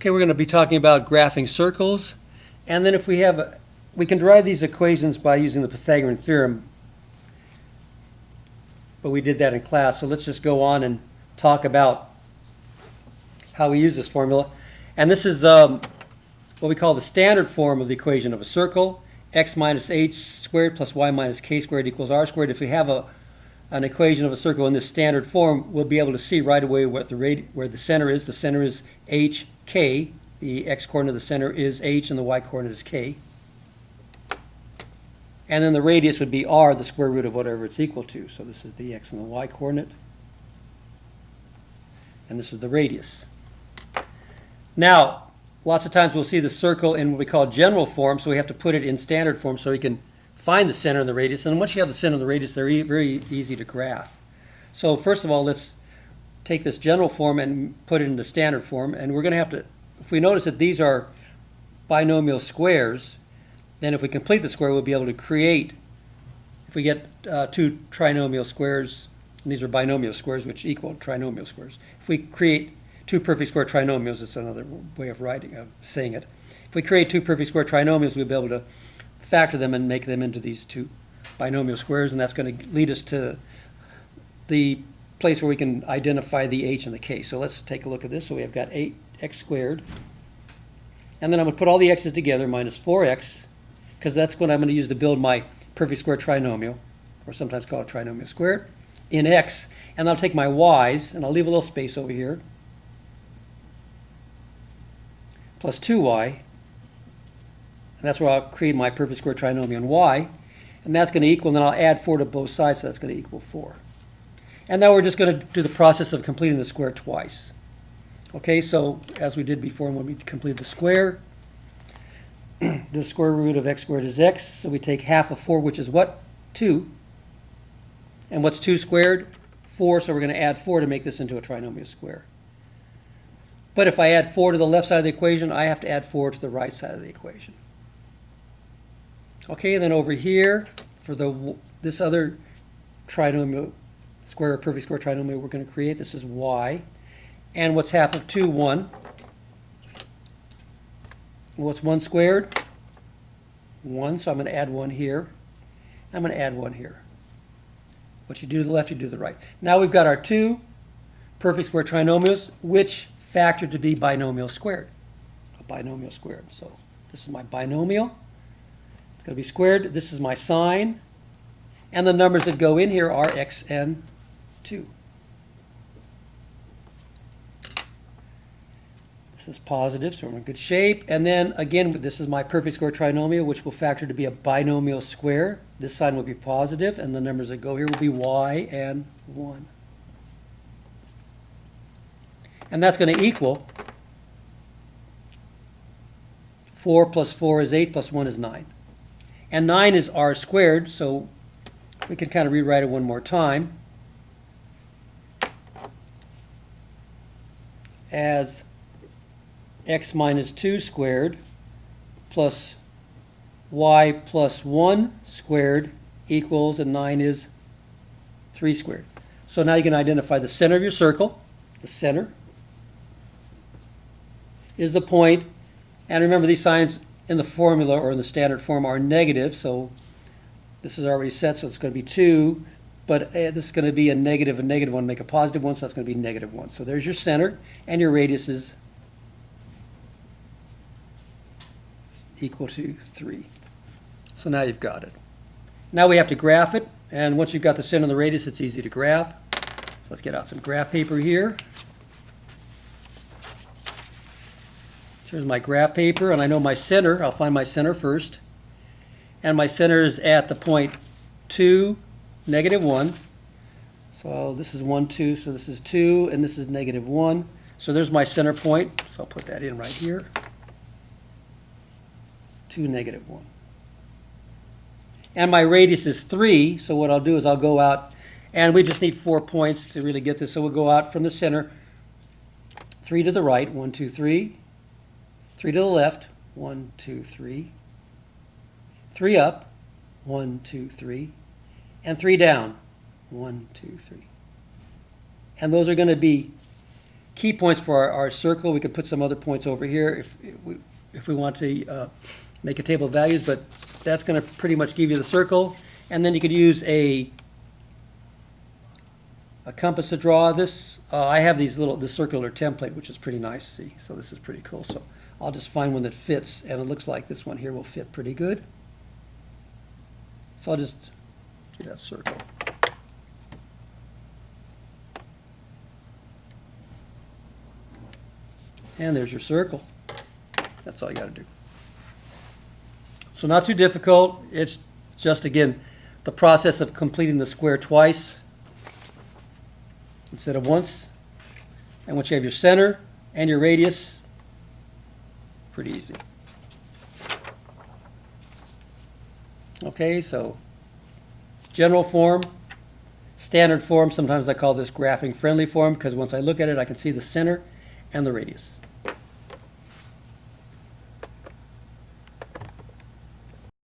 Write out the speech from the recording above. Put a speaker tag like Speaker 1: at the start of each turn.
Speaker 1: Okay, we're going to be talking about graphing circles, and then if we can derive these equations by using the Pythagorean theorem, but we did that in class, so let's just go on and talk about how we use this formula. And this is what we call the standard form of the equation of a circle. X minus h squared plus y minus k squared equals r squared. If we have an equation of a circle in this standard form, we'll be able to see right away what where the center is. The center is h, k. The x-coordinate of the center is h, and the y-coordinate is k. And then the radius would be r, the square root of whatever it's equal to. So this is the x and the y-coordinate. And this is the radius. Now, lots of times we'll see the circle in what we call general form, so we have to put it in standard form so we can find the center and the radius. And once you have the center and the radius, they're very easy to graph. So first of all, let's take this general form and put it into standard form. And we're going to have to, if we notice that these are binomial squares, then if we complete the square, we'll be able to create, if we get two trinomial squares, and these are binomial squares which equal trinomial squares. If we create two perfect square trinomials, it's another way of saying it. If we create two perfect square trinomials, we'll be able to factor them and make them into these two binomial squares, and that's going to lead us to the place where we can identify the h and the k. So let's take a look at this. So we have got 8x squared, and then I'm going to put all the x's together, minus 4x, because that's what I'm going to use to build my perfect square trinomial, or sometimes called trinomial squared, in x. And I'll take my y's, and I'll leave a little space over here, plus 2y, and that's where I'll create my perfect square trinomial in y, and that's going to equal, and then I'll add 4 to both sides, so that's going to equal 4. And now we're just going to do the process of completing the square twice. Okay, so as we did before when we completed the square, the square root of x squared is x, so we take half of 4, which is what? 2. And what's 2 squared? 4, so we're going to add 4 to make this into a trinomial square. But if I add 4 to the left side of the equation, I have to add 4 to the right side of the equation. Okay, and then over here, for this other trinomial square, or perfect square trinomial we're going to create, this is y. And what's half of 2? 1. What's 1 squared? 1, so I'm going to add 1 here. I'm going to add 1 here. What you do to the left, you do to the right. Now we've got our two perfect square trinomials, which factor to be binomial squared. A binomial squared. So this is my binomial. It's going to be squared. This is my sign. And the numbers that go in here are x and 2. This is positive, so we're in good shape. And then again, this is my perfect square trinomial, which will factor to be a binomial square. This sign will be positive, and the numbers that go here will be y and 1. And that's going to equal 4 plus 4 is 8 plus 1 is 9. And 9 is r squared, so we can kind of rewrite it one more time as x minus 2 squared plus y plus 1 squared equals, and 9 is 3 squared. So now you can identify the center of your circle. The center is the point. And remember, these signs in the formula or in the standard form are negative, so this is already set, so it's going to be 2. But this is going to be a negative 1, make a positive 1, so that's going to be negative 1. So there's your center, and your radius is equal to 3. So now you've got it. Now we have to graph it, and once you've got the center and the radius, it's easy to graph. So let's get out some graph paper here. Here's my graph paper, and I know my center. I'll find my center first. And my center is at the point 2, negative 1. So this is 1, 2, so this is 2, and this is negative 1. So there's my center point, so I'll put that in right here. 2, negative 1. And my radius is 3, so what I'll do is I'll go out, and we just need 4 points to really get this, so we'll go out from the center, 3 to the right, 1, 2, 3. 3 to the left, 1, 2, 3. 3 up, 1, 2, 3. And 3 down, 1, 2, 3. And those are going to be key points for our circle. We could put some other points over here if we want to make a table of values, but that's going to pretty much give you the circle. And then you could use a compass to draw this. I have this circular template, which is pretty nice. See, so this is pretty cool. So I'll just find one that fits, and it looks like this one here will fit pretty good. So I'll just do that circle. And there's your circle. That's all you got to do. So not too difficult. It's just, again, the process of completing the square twice instead of once. And once you have your center and your radius, pretty easy. Okay, so general form, standard form. Sometimes I call this graphing friendly form because once I look at it, I can see the center and the radius.